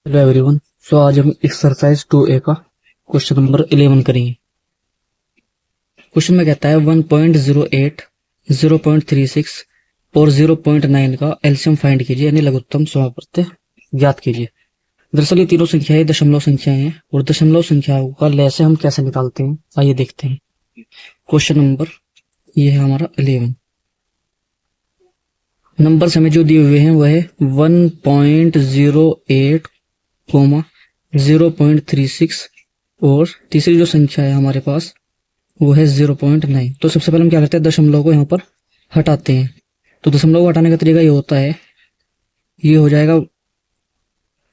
Hello everyone. सो आज हम exercise 2A का क्वेश्चन नंबर 11 करेंगे। क्वेश्चन में कहता है 1.08, 0.36 और 0.9 का एलसीएम फाइंड कीजिए, यानी लघुत्तम समापत्ति ज्ञात कीजिए। दरअसल ये तीनों संख्याएं दशमलव संख्याएं हैं और दशमलव संख्याओं का लैसे हम कैसे निकालते हैं, आइए देखते हैं। क्वेश्चन नंबर ये है हमारा 11। नंबर हमें जो दिए हुए हैं वह है 1.08, 0.36 और तीसरी जो संख्या है हमारे पास वो है 0.9। तो सबसे पहले हम क्या करते हैं, दशमलव को यहाँ पर हटाते हैं। तो दशमलव को हटाने का तरीका ये होता है, ये हो जाएगा,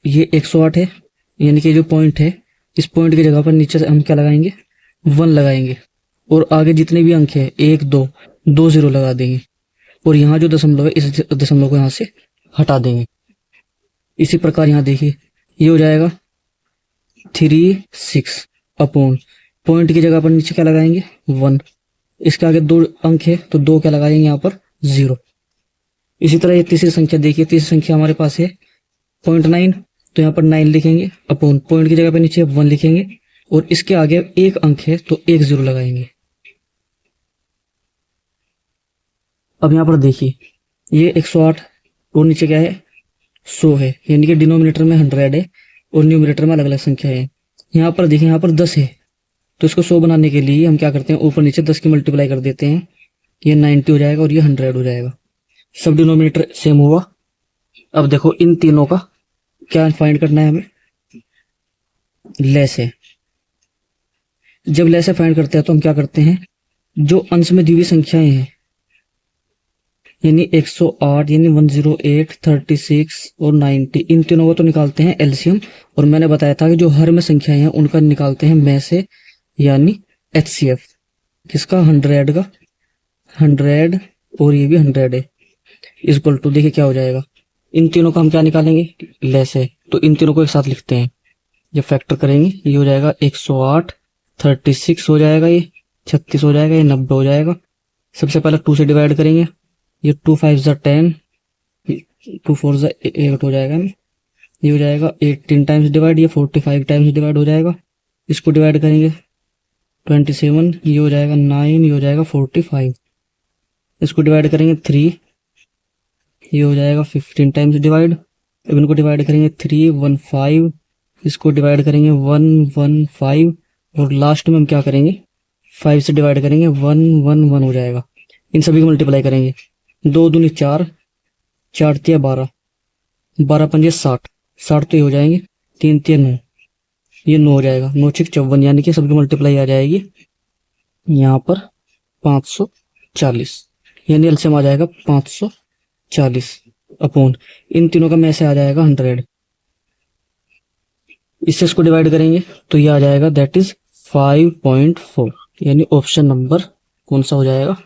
ये 108 है, यानी कि जो पॉइंट है इस पॉइंट की जगह पर नीचे से हम क्या लगाएंगे, 1 लगाएंगे और आगे जितने भी अंक है 1 2 2 0 लगा देंगे और यहाँ जो दशमलव है इस दशमलव को यहाँ से हटा देंगे। इसी प्रकार यहाँ देखिए, ये हो जाएगा 36 अपॉन पॉइंट की जगह पर नीचे क्या लगाएंगे, 1। इसके आगे 2 अंक है तो 2 क्या लगाएंगे यहाँ पर, 0। इसी तरह ये तीसरी संख्या देखिए, तीसरी संख्या हमारे पास है 0.9, तो यहाँ पर 9 लिखेंगे अपॉन पॉइंट की जगह पर नीचे 1 लिखेंगे और इसके आगे 1 अंक है तो 1 0 लगाएंगे। अब यहाँ पर देखिए, ये 108 और नीचे क्या है, 100 है, यानी कि डिनोमिनेटर में 100 है और न्यूमरेटर में अलग अलग संख्या है। यहाँ पर देखिए, यहाँ पर 10 है, तो इसको 100 बनाने के लिए हम क्या करते हैं, ऊपर नीचे 10 की मल्टीप्लाई कर देते हैं, ये 90 हो जाएगा और ये 100 हो जाएगा। सब डिनोमिनेटर सेम हुआ। अब देखो इन तीनों का क्या फाइंड करना है हमें, लैसे। जब लैसे फाइंड करते हैं तो हम क्या करते हैं, जो अंश में दी हुई संख्याएं हैं यानी 108 यानी 108, 36 और 90, इन तीनों को तो निकालते हैं एलसीएम। और मैंने बताया था कि जो हर में संख्याएं हैं उनका निकालते हैं में से, यानी एचसीएफ। किसका, 100 का, 100 और ये भी 100 है, इक्वल टू देखिए क्या हो जाएगा, इन तीनों का हम क्या निकालेंगे, लेस है, तो इन तीनों को एक साथ लिखते हैं। जब फैक्टर करेंगे ये हो जाएगा 108, 36 हो जाएगा, ये 36 हो जाएगा, ये 90 हो जाएगा। सबसे पहले 2 से डिवाइड करेंगे, ये 2 5 ज़ा 10, 2 4 ज़ा 8 हो जाएगा, ये हो जाएगा 18 टाइम्स डिवाइड, ये 45 टाइम्स डिवाइड हो जाएगा। इसको डिवाइड करेंगे 27, ये हो जाएगा 9, ये हो जाएगा 45। इसको डिवाइड करेंगे 3, ये हो जाएगा 15 टाइम्स डिवाइड। अब इनको डिवाइड करेंगे 3 1 5, इसको डिवाइड करेंगे 1 1 5 और लास्ट में हम क्या करेंगे, 5 से डिवाइड करेंगे, 1 1 1 हो जाएगा। इन सभी को मल्टीप्लाई करेंगे, 2 दूनी 4, 4 तिया 12, 12 पंजे 60, 60 तो ये हो जाएंगे, 3 तिया 9, ये 9 हो जाएगा, 9 6 54, यानी कि सबकी मल्टीप्लाई आ जाएगी यहाँ पर 540, यानी एलसीएम आ जाएगा 540 अपॉन इन तीनों का में से आ जाएगा 100। इससे इसको डिवाइड करेंगे तो ये आ जाएगा, दैट इज 5.4, यानी ऑप्शन नंबर कौन सा हो जाएगा,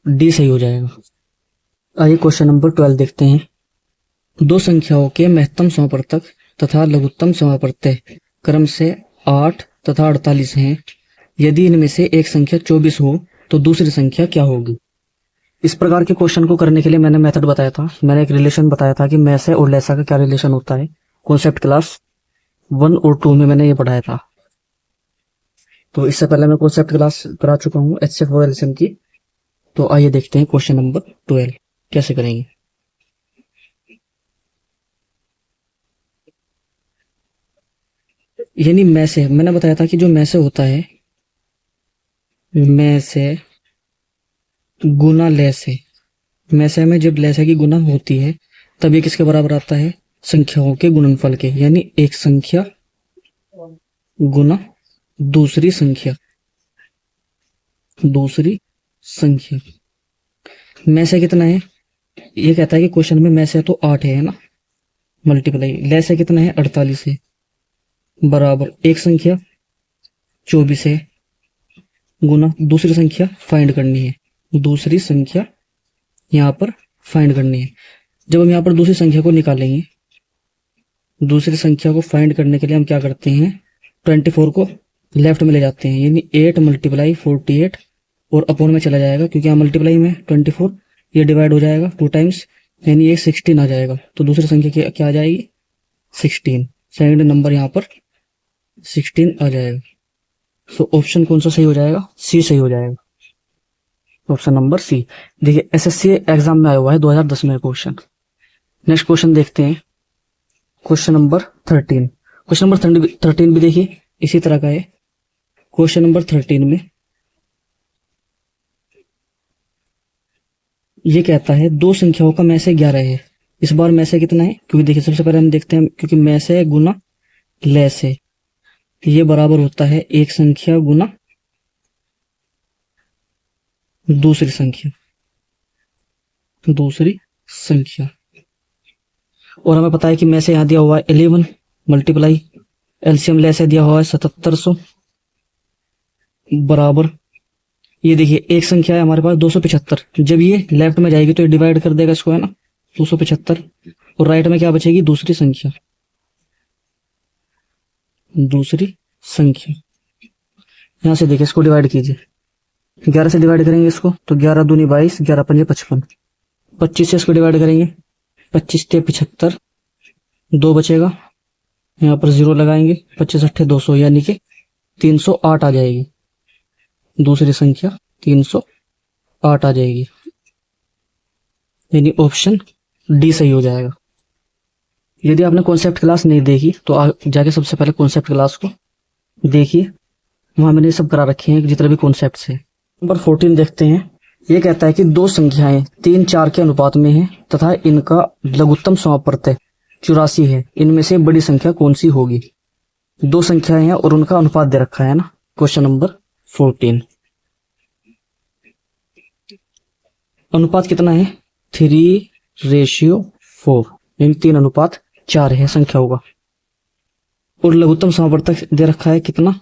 डी सही हो जाएगा। आइए क्वेश्चन नंबर 12 देखते हैं। दो संख्याओं के महत्तम समापवर्तक तथा लघुत्तम समापवर्तक क्रम से 8 तथा 48 हैं। यदि इनमें से एक संख्या 24 हो तो दूसरी संख्या क्या होगी। इस प्रकार के क्वेश्चन को करने के लिए मैंने मेथड बताया था, मैंने एक रिलेशन बताया था कि मैसे और लैसा का क्या रिलेशन होता है, कॉन्सेप्ट क्लास 1 और 2 में मैंने ये पढ़ाया था। तो इससे पहले मैं कॉन्सेप्ट क्लास करा चुका हूँ एचसीएफ और एलसीएम की। तो आइए देखते हैं क्वेश्चन नंबर 12 कैसे करेंगे। यानी मैसे, मैंने बताया था कि जो मैसे होता है, मैसे गुना लैसे, मैसे में जब लैसे की गुना होती है तब ये किसके बराबर आता है, संख्याओं के गुणनफल के, यानी एक संख्या गुना दूसरी संख्या, दूसरी संख्या। मैसे कितना है, ये कहता है कि क्वेश्चन में मैसे तो 8 है ना, मल्टीप्लाई लैसे कितना है, 48 है, बराबर एक संख्या 24 है गुना दूसरी संख्या फाइंड करनी है, दूसरी संख्या यहाँ पर फाइंड करनी है। जब हम यहाँ पर दूसरी संख्या को निकालेंगे, दूसरी संख्या को फाइंड करने के लिए हम क्या करते हैं, 24 को लेफ्ट में ले जाते हैं, यानी 8 × 48 और अपॉन में चला जाएगा, क्योंकि यहाँ मल्टीप्लाई में 24, ये डिवाइड हो जाएगा 2 टाइम्स, यानी ये 16 आ जाएगा। तो दूसरी संख्या क्या आ जाएगी, 16, सेकंड नंबर यहाँ पर 16 आ जाएगा। सो ऑप्शन कौन सा सही हो जाएगा? सी सही हो जाएगा, ऑप्शन नंबर सी। देखिए एसएससी एग्जाम में आया हुआ है 2010 में क्वेश्चन। नेक्स्ट क्वेश्चन देखते हैं, क्वेश्चन नंबर 13। क्वेश्चन नंबर 13 भी देखिए इसी तरह का है। क्वेश्चन नंबर 13 में ये कहता है दो संख्याओं का मैसे 11 है। इस बार मैसे कितना है? क्योंकि देखिए सबसे पहले हम देखते हैं, क्योंकि मैसे गुना लेस है, ये बराबर होता है एक संख्या गुना दूसरी संख्या। और हमें पता है कि मैसे यहां दिया हुआ है 11 मल्टीप्लाई एलसीएम लेस दिया हुआ है 7700 बराबर, ये देखिए एक संख्या है हमारे पास 275। जब ये लेफ्ट में जाएगी तो ये डिवाइड कर देगा इसको, है ना, 275। और राइट में क्या बचेगी? दूसरी संख्या। यहां से देखिए इसको डिवाइड कीजिए, 11 से डिवाइड करेंगे इसको तो 11 दूनी 22, 11 पंजे 55। 25 से इसको डिवाइड करेंगे, 25 ते 75, 2 बचेगा, यहाँ पर 0 लगाएंगे, 25 अट्ठे 200, यानी कि 308 आ जाएगी। दूसरी संख्या 308 आ जाएगी, यानी ऑप्शन डी सही हो जाएगा। यदि आपने कॉन्सेप्ट क्लास नहीं देखी तो जाके सबसे पहले कॉन्सेप्ट क्लास को देखिए, वहां मैंने सब करा रखे हैं जितने भी कॉन्सेप्ट्स हैं। नंबर 14 देखते हैं। ये कहता है कि दो संख्याएं 3-4 के अनुपात में हैं तथा इनका लघुत्तम समापवर्तय 84 है, इनमें से बड़ी संख्या कौन सी होगी? दो संख्याएं हैं और उनका अनुपात दे रखा है ना, क्वेश्चन नंबर 14। अनुपात कितना है? 3:4, यानी 3:4 है संख्याओं का। और लघुत्तम समापवर्तक दे रखा है कितना?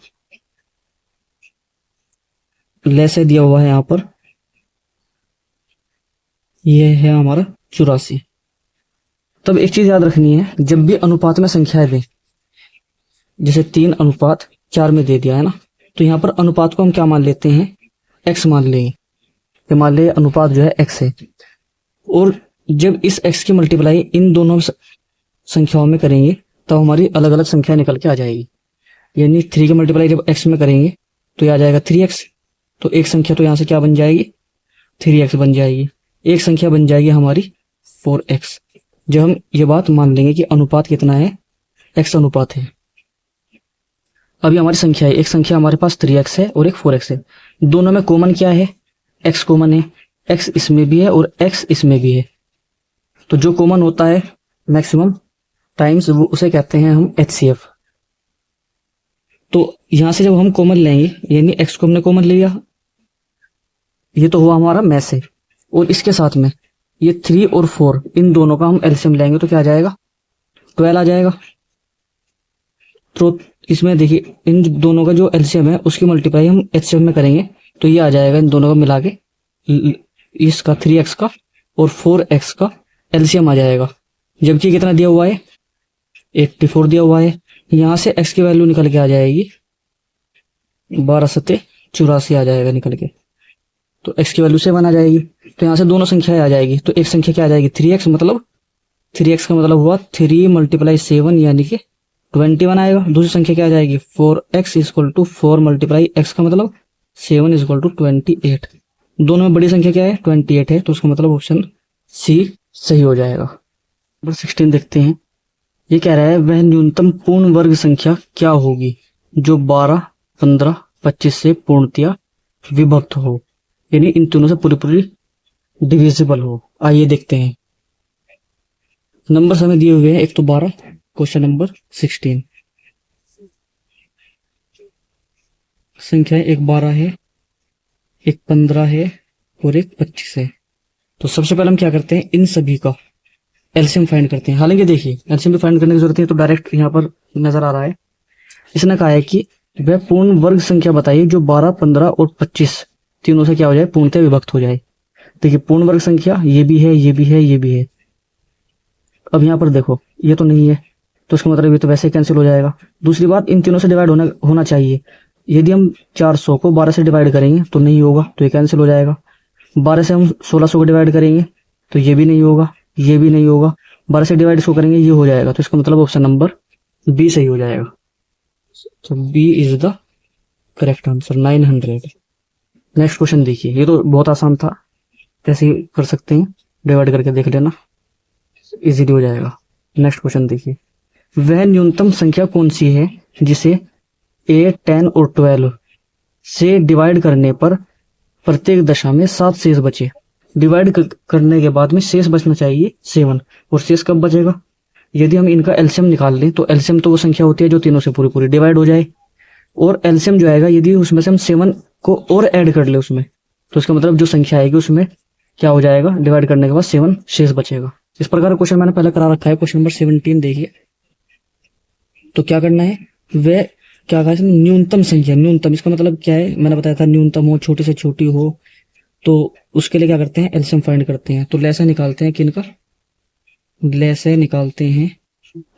लेस दिया हुआ है यहाँ पर, यह है हमारा 84। तब एक चीज याद रखनी है, जब भी अनुपात में संख्याएं दें, जैसे 3:4 में दे दिया है ना, तो यहाँ पर अनुपात को हम क्या मान लेते हैं? x मान लेंगे। तो मान ले अनुपात जो है x है, और जब इस x की मल्टीप्लाई इन दोनों संख्याओं में करेंगे तो हमारी अलग अलग संख्या निकल के आ जाएगी। यानी 3 की मल्टीप्लाई जब x में करेंगे तो ये आ जाएगा 3x, तो एक संख्या तो यहाँ से क्या बन जाएगी? 3x बन जाएगी। एक संख्या बन जाएगी हमारी 4x। जब हम ये बात मान लेंगे कि अनुपात कितना है? x अनुपात है। अभी हमारी संख्या है, एक संख्या हमारे पास 3x है और एक 4x है। दोनों में कॉमन क्या है? x कॉमन है, x इसमें भी है और x इसमें भी है। तो जो कॉमन होता है मैक्सिमम टाइम्स, वो उसे कहते हैं हम HCF। तो यहां से जब हम कॉमन लेंगे, यानी x को हमने कॉमन लिया, ये तो हुआ हमारा मैस है, और इसके साथ में ये 3 और 4 इन दोनों का हम एलसीएम लेंगे तो क्या आ जाएगा? 12 आ जाएगा। तो इसमें देखिए इन दोनों का जो एलसीएम है उसकी मल्टीप्लाई हम एचसीएफ में करेंगे तो ये आ जाएगा इन दोनों का मिला के, इसका 3x का और 4x का एलसीएम आ जाएगा। जबकि कितना दिया हुआ है? 84 दिया हुआ है। यहां से x की वैल्यू निकल के आ जाएगी 12×7=84 आ जाएगा निकल के, तो x की वैल्यू 7 आ जाएगी। तो यहां से दोनों संख्याएं आ जाएगी, तो एक संख्या क्या आ जाएगी? 3x, मतलब 3x का मतलब हुआ 3 × 7 यानी कि 21 आएगा। दूसरी संख्या क्या आ जाएगी? 4x = 4 × x का मतलब 7 = 28। दोनों में बड़ी संख्या क्या है? 28 है, तो उसका मतलब ऑप्शन सी सही हो जाएगा। नंबर 16 देखते हैं। ये कह रहा है वह न्यूनतम पूर्ण वर्ग संख्या क्या होगी जो 12, 15, 25 से पूर्णतया विभक्त हो, यानी इन तीनों से पूरी डिविजिबल हो। आइए देखते हैं। नंबर हमें दिए हुए हैं, एक तो 12, क्वेश्चन नंबर 16। संख्या एक 12 है, एक 15 है और एक 25 है। तो सबसे पहले हम क्या करते हैं? इन सभी का एलसीएम फाइंड करते हैं। हालांकि देखिए एलसीएम भी फाइंड करने की जरूरत है, तो डायरेक्ट यहाँ पर नजर आ रहा है। इसने कहा है कि वह पूर्ण वर्ग संख्या बताइए जो 12, 15 और 25 तीनों से क्या हो जाए? पूर्णतः विभक्त हो जाए। देखिए पूर्ण वर्ग संख्या ये भी है, ये भी है, ये भी है। अब यहाँ पर देखो ये तो नहीं है, तो इसका मतलब ये तो वैसे ही कैंसिल हो जाएगा। दूसरी बात, इन तीनों से डिवाइड होना चाहिए। यदि हम 400 को 12 से डिवाइड करेंगे तो नहीं होगा, तो ये कैंसिल हो जाएगा। 12 से हम 1600 को डिवाइड करेंगे तो ये भी नहीं होगा, ये भी नहीं होगा, 12 से डिवाइड इसको करेंगे, ये हो जाएगा। तो इसका मतलब ऑप्शन नंबर बी सही हो जाएगा। तो B is the correct answer, 900। Next question देखिए, ये तो बहुत आसान था, कैसे कर सकते हैं, डिवाइड करके देख लेना, इजीली हो जाएगा। नेक्स्ट क्वेश्चन देखिए, वह न्यूनतम संख्या कौन सी है जिसे 8, 10 और 12 से डिवाइड करने पर प्रत्येक दशा में 7 शेष बचे। डिवाइड करने के बाद में शेष बचना चाहिए 7, और शेष कब बचेगा? यदि हम इनका एलसीएम निकाल लें तो एलसीएम तो वो संख्या होती है जो तीनों से पूरी पूरी डिवाइड हो जाए, और एलसीएम जो आएगा यदि उसमें से हम 7 को और ऐड कर ले उसमें, तो इसका मतलब जो संख्या आएगी उसमें क्या हो जाएगा, डिवाइड करने के बाद 7 शेष बचेगा। इस प्रकार का क्वेश्चन मैंने पहले करा रखा है। क्वेश्चन नंबर 17 देखिए, तो क्या करना है, वह क्या कहा, न्यूनतम संख्या, न्यूनतम इसका मतलब क्या है, मैंने बताया था न्यूनतम हो, छोटी से छोटी हो, तो उसके लिए क्या करते हैं, एलसीएम फाइंड करते हैं। तो लैसा निकालते हैं, किनका लैसा निकालते हैं,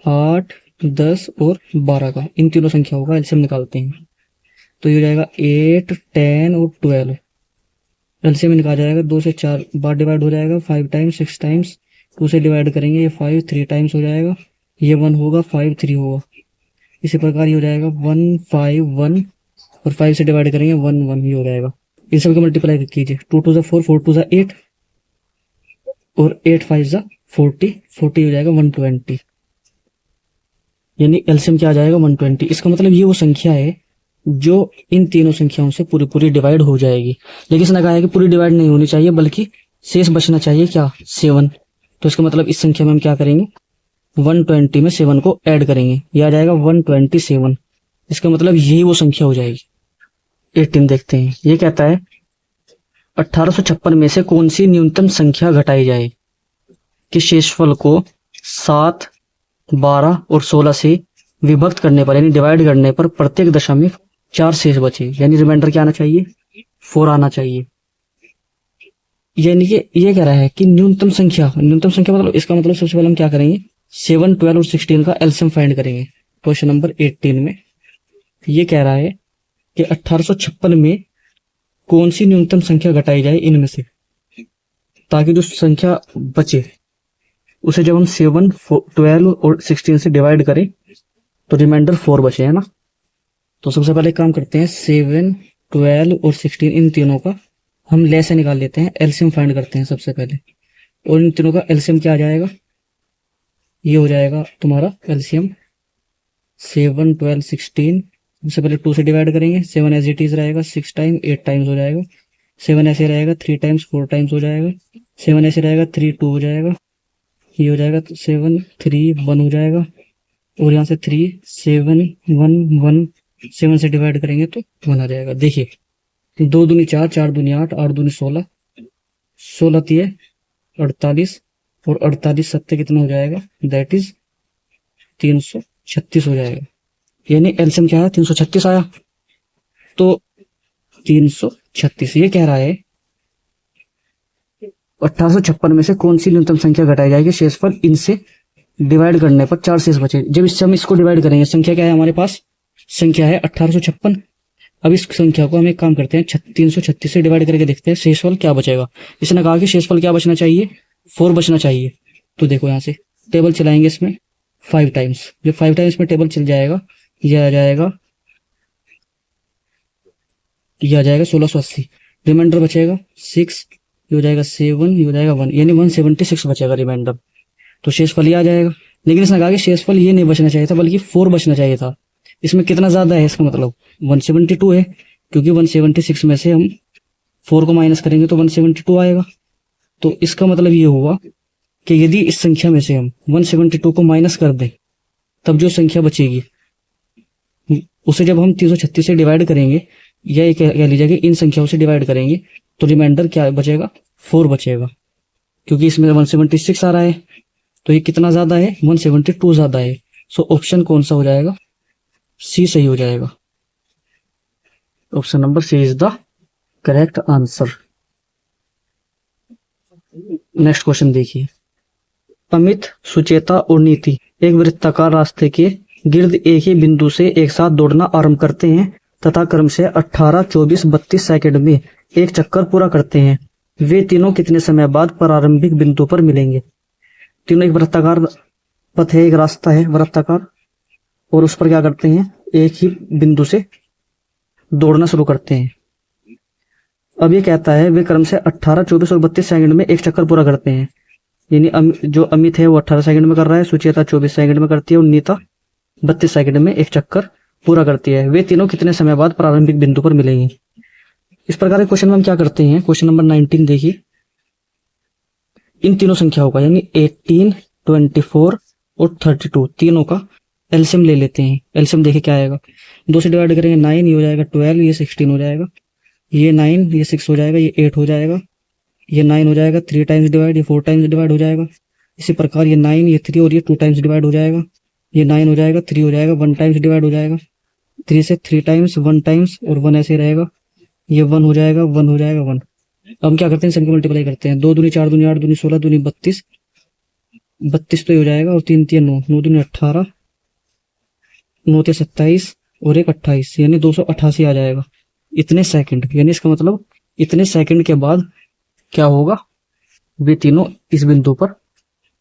8, 10 और 12 का, इन तीनों संख्याओं का एलसीएम निकालते हैं। तो ये हो जाएगा 8, 10 और 12, एलसीएम निकाला जाएगा, 2 से 4 बार डिवाइड हो जाएगा, 5 टाइम्स 6 टाइम्स, 2 से डिवाइड करेंगे, ये 5 3 टाइम्स हो जाएगा, ये 1 होगा, 5 3 होगा। इसी प्रकार ये हो जाएगा 1 5 1, और 5 से डिवाइड करेंगे 1 1, ये हो जाएगा। इन सब को मल्टीप्लाई कीजिए, 2 2 4, 4 2 8, और 8 5 40, 40 हो जाएगा 120, यानी एलसीएम क्या आ जाएगा 120। इसका मतलब ये वो संख्या है जो इन तीनों संख्याओं से पूरी पूरी डिवाइड हो जाएगी। लेकिन इसने कहा है कि पूरी डिवाइड नहीं होनी चाहिए, बल्कि शेष बचना चाहिए क्या, 7। तो इसका मतलब इस संख्या में हम क्या करेंगे, 120 में 7 को ऐड करेंगे, यह आ जाएगा 127। इसका मतलब यही वो संख्या हो जाएगी। 18 देखते हैं, ये कहता है 1856 में से कौन सी न्यूनतम संख्या घटाई जाए कि शेषफल को 7, 12 और 16 से विभक्त करने पर, यानी डिवाइड करने पर प्रत्येक दशा में 4 शेष बचे, यानी रिमाइंडर क्या आना चाहिए, 4 आना चाहिए। यानी कि ये कह रहा है कि न्यूनतम संख्या मतलब इसका मतलब सबसे पहले हम क्या करेंगे, 7, 12 और 16 का एलसीएम फाइंड करेंगे। क्वेश्चन नंबर 18 में ये कह रहा है कि 1856 में कौन सी न्यूनतम संख्या घटाई जाए इनमें से, ताकि जो संख्या बचे उसे जब हम 7, 12 और 16 से डिवाइड करें तो रिमाइंडर 4 बचे, है ना। तो सबसे पहले काम करते हैं, 7, 12 और 16 इन तीनों का हम लैसा निकाल लेते हैं, एलसीएम फाइंड करते हैं सबसे पहले। और इन तीनों का एलसीएम क्या आ जाएगा, ये हो जाएगा तुम्हारा एलसीएम 7, 12, 16। सबसे पहले 2 से डिवाइड करेंगे, 7 एज इट इज रहेगा, 6 टाइम 8 टाइम्स हो जाएगा, 7 ऐसे रहेगा, 3 टाइम्स 4 टाइम्स हो जाएगा, 7 ऐसे रहेगा, 3 2 हो जाएगा, ये हो जाएगा 7 3 1 हो जाएगा, और यहाँ से 3 7 1 1, 7 से डिवाइड करेंगे तो 1 आ जाएगा। देखिए 2 दूनी 4, 4 दूनी 8, 8 दूनी 16, 16 तिये 48, और 48 सत्ते कितना हो जाएगा, दैट इज 336 हो जाएगा। यानी एलसीएम क्या है, 336 आया। तो 336 ये कह रहा है 1856 में से कौन सी न्यूनतम संख्या घटाई जाएगी शेषफल इनसे डिवाइड करने पर 4 शेष बचे। जब इससे हम इसको डिवाइड करेंगे, संख्या क्या है हमारे पास, संख्या है 1856। अब इस संख्या को हम एक काम करते हैं, 336 से डिवाइड करके देखते हैं शेषफल क्या बचेगा। इसने कहा कि शेषफल क्या बचना चाहिए, 4 बचना चाहिए। तो देखो यहाँ से टेबल चलाएंगे इसमें 5 टाइम्स, जब 5 टाइम्स में टेबल चल जाएगा, यह आ जाएगा 1680, रिमाइंडर बचेगा 6, ये हो जाएगा 7, ये हो जाएगा 1, यानी 176 बचेगा रिमाइंडर। तो शेषफल ही आ जाएगा। लेकिन इसने कहा कि शेषफल ये नहीं बचना चाहिए था, बल्कि 4 बचना चाहिए था। इसमें कितना ज्यादा है, इसका मतलब 172 है, क्योंकि 176 में से हम 4 को माइनस करेंगे तो 172 आएगा। तो इसका मतलब ये हुआ कि यदि इस संख्या में से हम 172 को माइनस कर दें, तब जो संख्या बचेगी उसे जब हम 336 से डिवाइड करेंगे, या कह लीजिए कि इन संख्याओं से डिवाइड करेंगे, तो रिमाइंडर क्या बचेगा, 4 बचेगा। क्योंकि इसमें 176 आ रहा है, तो ये कितना ज्यादा है, 172 ज्यादा है। सो ऑप्शन कौन सा हो जाएगा, सी सही हो जाएगा। Option number C is the correct answer. Next question देखिए, अमित, सुचेता और नीति एक वृत्ताकार रास्ते के गिर्द एक ही बिंदु से एक साथ दौड़ना आरंभ करते हैं तथा क्रम से 18, 24, 32 सेकंड में एक चक्कर पूरा करते हैं। वे तीनों कितने समय बाद प्रारंभिक बिंदु पर मिलेंगे। तीनों एक वृत्ताकार पथ है, एक रास्ता है वृत्ताकार, और उस पर क्या करते हैं, एक ही बिंदु से दौड़ना शुरू करते हैं। अब ये कहता है वे क्रम से 18, 24 और 32 सेकंड में एक चक्कर पूरा करते हैं। यानी जो अमित है वो 18 सेकंड में कर रहा है, सुचेता 24 सेकंड में करती है और नीता 32 सेकंड में एक चक्कर पूरा करती है। वे तीनों कितने समय बाद प्रारंभिक बिंदु पर मिलेंगे। इस प्रकार के क्वेश्चन में हम क्या करते हैं, क्वेश्चन नंबर 19 देखिए। इन तीनों संख्याओं का यानी 18, 24 और 32 तीनों का एलसीएम ले लेते हैं। एलसीएम देखिए क्या आएगा, 2 से डिवाइड करेंगे 9, ये हो जाएगा 12, ये 16 हो जाएगा, ये 9, ये 6 हो जाएगा, ये 8 हो जाएगा, ये 9 हो जाएगा, 3 टाइम्स डिवाइड, ये 4 टाइम्स डिवाइड हो जाएगा। इसी प्रकार ये 9, ये 3 और ये 2 टाइम्स डिवाइड हो जाएगा, ये 9 हो जाएगा, 3 हो जाएगा, 1 टाइम्स डिवाइड हो जाएगा, 3 से 3 टाइम्स, 1 टाइम्स और 1 ऐसे रहेगा, ये 1 हो जाएगा, 1 हो जाएगा, 1। अब हम क्या करते हैं, सबको मल्टीप्लाई करते हैं। 2 दूनी 4 दूनी 8 दूनी 16 दूनी 32, 32 तो ये हो जाएगा, और 3 3 9, 9 दूनी 18, 9 ते 27 और एक 28, यानी 288 आ जाएगा इतने सेकंड। यानी इसका मतलब इतने सेकंड के बाद क्या होगा, वे तीनों इस बिंदु पर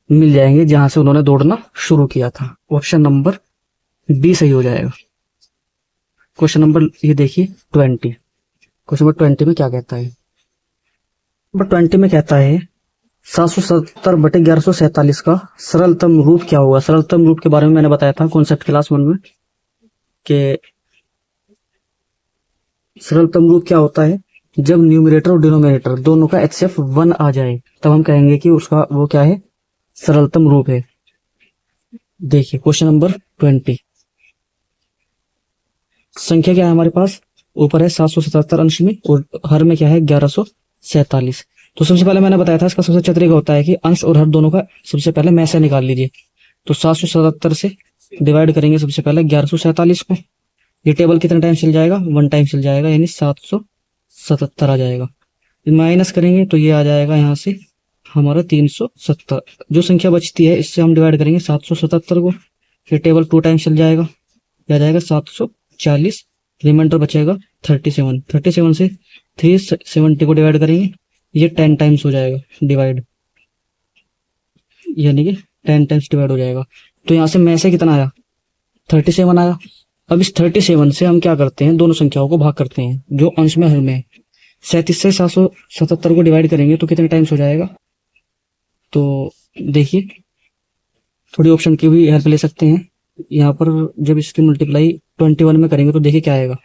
मिल जाएंगे जहां से उन्होंने दौड़ना शुरू किया था। ऑप्शन नंबर बी सही हो जाएगा। क्वेश्चन नंबर ये देखिए 20। क्वेश्चन नंबर 20 में क्या कहता है, नंबर 20 में कहता है 770/1147 का सरलतम रूप क्या होगा। सरलतम रूप के बारे में मैंने बताया था कॉन्सेप्ट क्लास 1 में कि सरलतम रूप क्या होता है, जब न्यूमरेटर और डिनोमिनेटर दोनों का HCF 1 आ जाए तब हम कहेंगे कि उसका वो क्या है, सरलतम रूप है। देखिए क्वेश्चन नंबर 20, संख्या क्या है हमारे पास, ऊपर है 777 अंश में और हर में क्या है 1147। तो सबसे पहले मैंने बताया था इसका सबसे अच्छा तरीका होता है कि अंश और हर दोनों का सबसे पहले में से निकाल लीजिए। तो 777 से डिवाइड करेंगे सबसे पहले 1147 को, ये टेबल कितने टाइम चल जाएगा, 1 टाइम चल जाएगा, यानी 777 आ जाएगा। माइनस करेंगे तो ये आ जाएगा यहाँ से हमारा 370। जो संख्या बचती है इससे हम डिवाइड करेंगे 777 को, फिर टेबल 2 टाइम चल जाएगा, ये आ जाएगा 740, रिमाइंडर बचेगा 37। 37 से 370 को डिवाइड करेंगे, ये 10 टाइम्स हो जाएगा डिवाइड, यानी कि 10 टाइम्स डिवाइड हो जाएगा। तो यहाँ से में से कितना आया, 37 आया। अब इस 37 से हम क्या करते हैं, दोनों संख्याओं को भाग करते हैं जो अंश में हर में। 37 से 777 को डिवाइड करेंगे तो कितने टाइम्स हो जाएगा। तो देखिए थोड़ी ऑप्शन की भी हेल्प ले सकते हैं। यहाँ पर जब इसकी मल्टीप्लाई 21 में करेंगे तो देखिए क्या आएगा,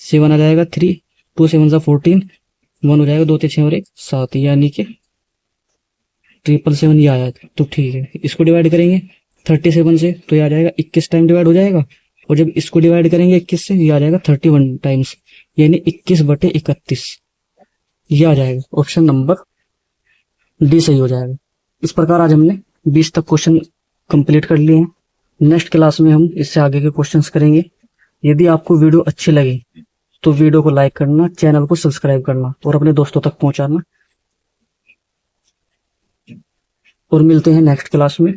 7 आ जाएगा, 3 2 7 14, 1 हो जाएगा, 2 6 और 1 7, यानी कि 777 ये आया। तो ठीक है, इसको डिवाइड करेंगे 37 से तो ये आ जाएगा 21 टाइम डिवाइड हो जाएगा, और जब इसको डिवाइड करेंगे 21 से ये आ जाएगा 31 टाइम्स, यानी 21/31 ये आ जाएगा। ऑप्शन नंबर डी सही हो जाएगा। इस प्रकार आज हमने 20 तक क्वेश्चन कंप्लीट कर लिए हैं। नेक्स्ट क्लास में हम इससे आगे के क्वेश्चंस करेंगे। यदि आपको वीडियो अच्छी लगी तो वीडियो को लाइक करना, चैनल को सब्सक्राइब करना और अपने दोस्तों तक पहुंचाना। और मिलते हैं नेक्स्ट क्लास में।